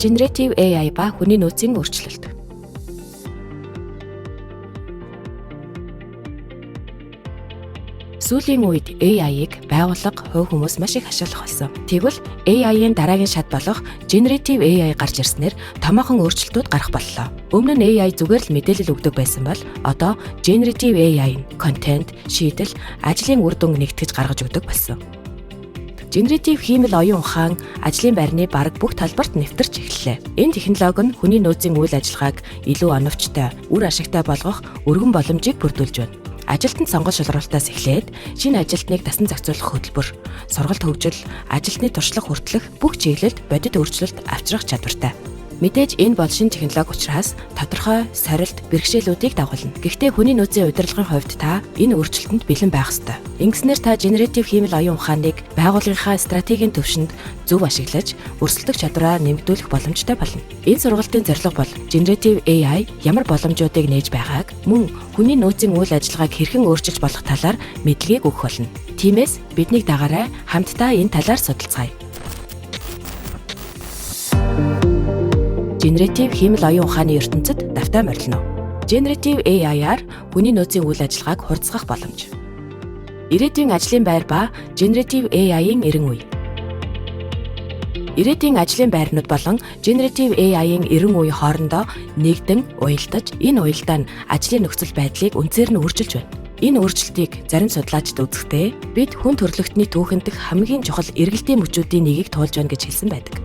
Generative AI ба хүний нөөцийн өөрчлөлт. Сүүлийн үед AI-г байгууллага, хувь хүмүүс маш их ашиглах болсон. Тэгвэл AI-ийн дараагийн шат болох Generative AI гарч ирснээр томоохон өөрчлөлтүүд гарах боллоо. Өмнө нь AI зүгээр л мэдээлэл өгдөг байсан бол одоо Generative AI нь контент, шийдэл, ажлын үр дүн нэгтгэж гаргаж өгдөг болсон. Generative хиймэл оюун ухаан ажлын байрны бараг бүх талбарт нэвтэрч эхэллээ. Энэ технологи нь хүний нөөцийн үйл ажиллагааг илүү оновчтой, үр ашигтай болгох өргөн боломжийг бүрдүүлж байна. Ажилтнанд сонгол шалралтаас эхлээд шинэ ажилтныг дасан зохицуулах хөтөлбөр, сургалт хөгжил, ажилтны туршлага хүртэлх бүх чиглэлд бодит өөрчлөлт авчрах чадвартай. Мэдээж энэ бол шинэ технологи учраас тодорхой сорилт, бэрхшээлүүдийг дагуулна. Гэхдээ хүний нөөцийн удирдлагын хувьд та энэ өөрчлөлтөнд бэлэн байх ёстой. Ингэснээр та Generative хиймэл оюун ухааныг байгууллагынхаа стратегийн төвшөнд зөв ашиглаж, өрсөлдөх чадвараа нэмэгдүүлэх боломжтой болно. Энэ сургалтын зорилго бол Generative AI ямар боломжуудыг нээж байгааг, мөн хүний нөөцийн үйл ажиллагааг хэрхэн өөрчилж болох талаар мэдлэгийг өгөх болно. Тиймээс биднийг дагаарай, хамтдаа энэ талаар судалцгаая. Generative хиймэл оюун ухааны ертөнцид давтаа морилно. Generative AI-аар хүний нөөцийн үйл ажиллагааг хурцгах боломж. Ирээдүйн ажлын байр ба Generative AI-ийн эрен үе. Ирээдүйн ажлын байрнууд болон Generative AI-ийн эрен үе хоорондоо нэгдэн уялдаж, энэ уялдаа нь ажлын нөхцөл байдлыг үнцээр нь өөрчилж байна. Энэ өөрчлөлтийг зарим судлаачид үзэхдээ бид хүн төрөлхтний түүхэнд дэх хамгийн чухал эргэлтийн мөчүүдийн нэгийг туулж байна гэж хэлсэн байдаг.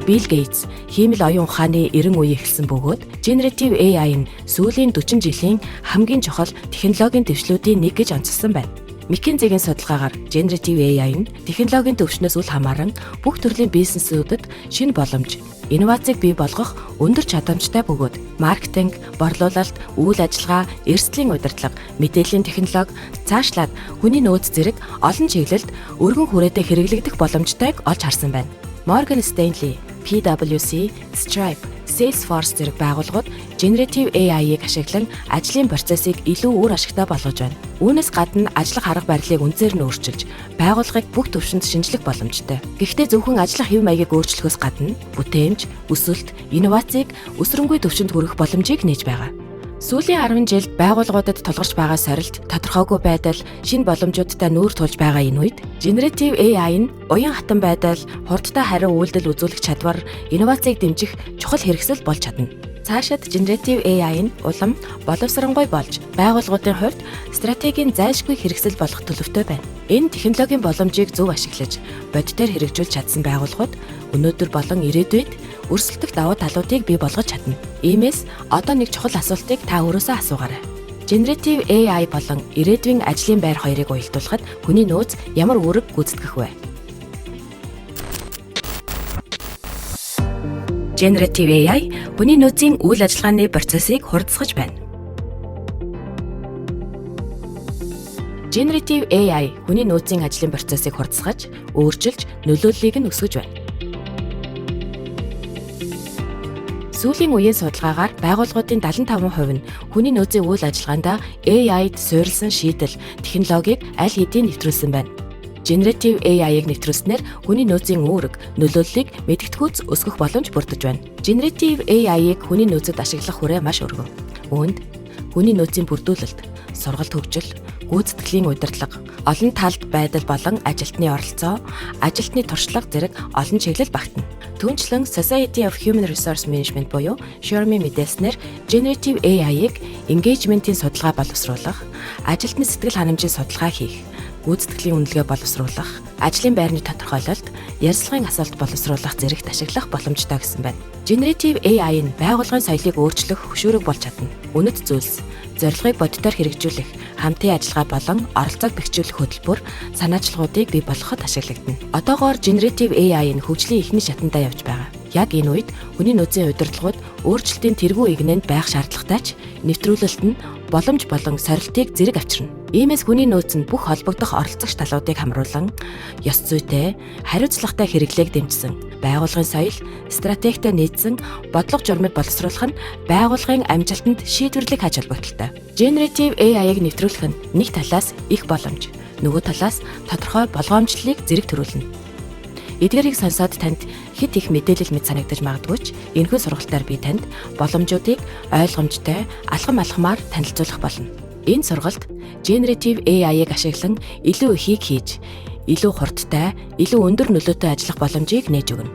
Bill Gates хиймэл оюун ухааны эрен үе эхэлсэн бөгөөд Generative AI нь сүүлийн 40 жилийн хамгийн чухал технологийн дэвшлүүдийн нэг гэж онцлсан байна. McKinsey-гийн судалгаагаар Generative AI нь технологийн төвшнөөс үл хамааран бүх төрлийн бизнесүүдэд шинэ боломж, инновацийг бий болгох өндөр чадамжтай бөгөөд маркетинг, борлуулалт, үйл ажиллагаа, эрсдлийн удирдлага, мэдээллийн технологи, цаашлаад хүний нөөц зэрэг олон чиглэлд өргөн хүрээтэй хэрэглэгдэх боломжтойг олж харсан байна. Morgan Stanley, PwC, Stripe, Salesforce зэрэг байгууллагууд Generative AI-ыг ашиглан ажлын процессыг илүү үр ашигтай болгож байна. Үүнээс гадна ажиллах арга барилыг үнцээр нь өөрчилж, байгууллагыг бүх түвшинд шинжлэх боломжтой. Гэхдээ зөвхөн ажиллах хэв маягийг өөрчлөхөөс гадна бүтээмж, өсөлт, инновацийг өсрөнгүй түвшинд хүргэх боломжийг нээж байгаа. Сүүлийн 10 жилд байгууллагуудад тулгарч байгаа сорилт, тодорхойгүй байдал, шинэ боломжуудтай нүүр тулж байгаа энэ үед Generative AI нь уян хатан байдал, хурдтай хариу үйлдэл үзүүлэх чадвар, инновацийг дэмжих чухал хэрэгсэл болж чадна. Цаашид Generative AI нь улам боловсронгуй болж, байгууллагуудын хувьд стратегийн зайлшгүй хэрэгсэл болох төлөвтэй байна. Энэ технологийн боломжийг зөв ашиглаж, бодитоор хэрэгжүүлж чадсан байгууллагууд өнөөдөр болон ирээдүйд өрсөлдөх давуу талуудыг бий болгож чадна. Иймээс одоо нэг чухал асуултыг та өөрөөсөө асуугаарай. Generative AI болон ирээдүйн ажлын байр хоёрыг уялдуулахад хүний нөөц ямар үүрэг гүйцэтгэх вэ? Generative AI хүний нөөцийн үйл ажиллагааны процессыг хурдсгаж байна. Generative AI хүний нөөцийн ажлын процессыг хурдсгаж, өөрчилж, нөлөөллийг нь өсгөж байна. Сүүлийн үеийн судалгаагаар байгууллагуудын 75% нь хүний нөөцийн үйл ажиллагаанд AI-д суурилсан шийдэл, технологиг аль хэдийн нэвтрүүлсэн байна. Generative AI-ыг нэвтрүүлснээр хүний нөөцийн үүрэг, нөлөөллийг мэдгэдэггүйц өсгөх боломж бүрдэж байна. Generative AI-ыг хүний нөөцөд ашиглах хүрээ маш өргөн. Үүнд хүний нөөцийн бүрдүүлэлт, сургалт хөгжил, гүйцэтгэлийн удирдлага, олон талд байдал болон ажилтны оролцоо, ажилтны туршлага зэрэг олон чиглэл багтана. Түүнчлэн Society of Human Resource Management буюу SHRM-ийн мэдээлснээр Generative AI-ыг engagement-ийн судалгаа боловсруулах, ажилтны сэтгэл ханамжийн судалгаа хийх, гүйцэтгэлийн үнэлгээ боловсруулах, ажлын байрны тодорхойлолт, ярилцлагын асуулт боловсруулах зэрэгт ашиглах боломжтой гэсэн байна. Generative AI нь байгууллагын соёлыг өөрчлөх хөшүүрэг болж чадна. Үнэт зүйлс, зорилгыг бодитоор хэрэгжүүлэх, хамтын ажиллагаа болон оролцоог бэхжүүлэх хөтөлбөр, санаачлагуудыг бий болгоход ашиглагдана. Одоогоор Generative AI нь хөгжлийн эхний шатандаа явж байгаа. Яг энэ үед хүний нөөцийн удирдлагууд өөрчлөлтийн тэргүү игнэнд байх шаардлагатай ч нэвтрүүлэлт нь боломж болон сорилтыг зэрэг авчирна. Иймээс хүний нөөц нь бүх холбогдох оролцогч талуудыг хамруулан ёс зүйтэй, хариуцлагатай хэрэглээг дэмжсэн, байгууллагын соёл, стратегитэй нийцсэн бодлого журмыг боловсруулах нь байгууллагын амжилтанд шийдвэрлэх ач холбогдолтой. Generative AI-ыг нэвтрүүлэх нь нэг талаас их боломж, нөгөө талаас тодорхой болгоомжлолыг зэрэг төрүүлнэ. Эдгээрийг сонсоод танд хэд их мэдээлэл мэд санагдаж магадгүй ч энэхүү сургалтаар би танд боломжуудыг ойлгомжтой, алхам алхмаар танилцуулах болно. Энэ сургалт Generative AI-ыг ашиглан илүү ихийг хийж, илүү хурдтай, илүү өндөр нөлөөтэй ажиллах боломжийг нээж өгнө.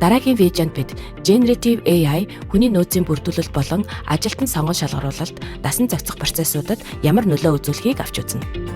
Дараагийн видеонд бид Generative AI хүний нөөцийн бүрдүүлэлт болон ажилтан сонгон шалгаруулалт, дасан зохицох процессуудад ямар нөлөө үзүүлэхийг авч үзнэ.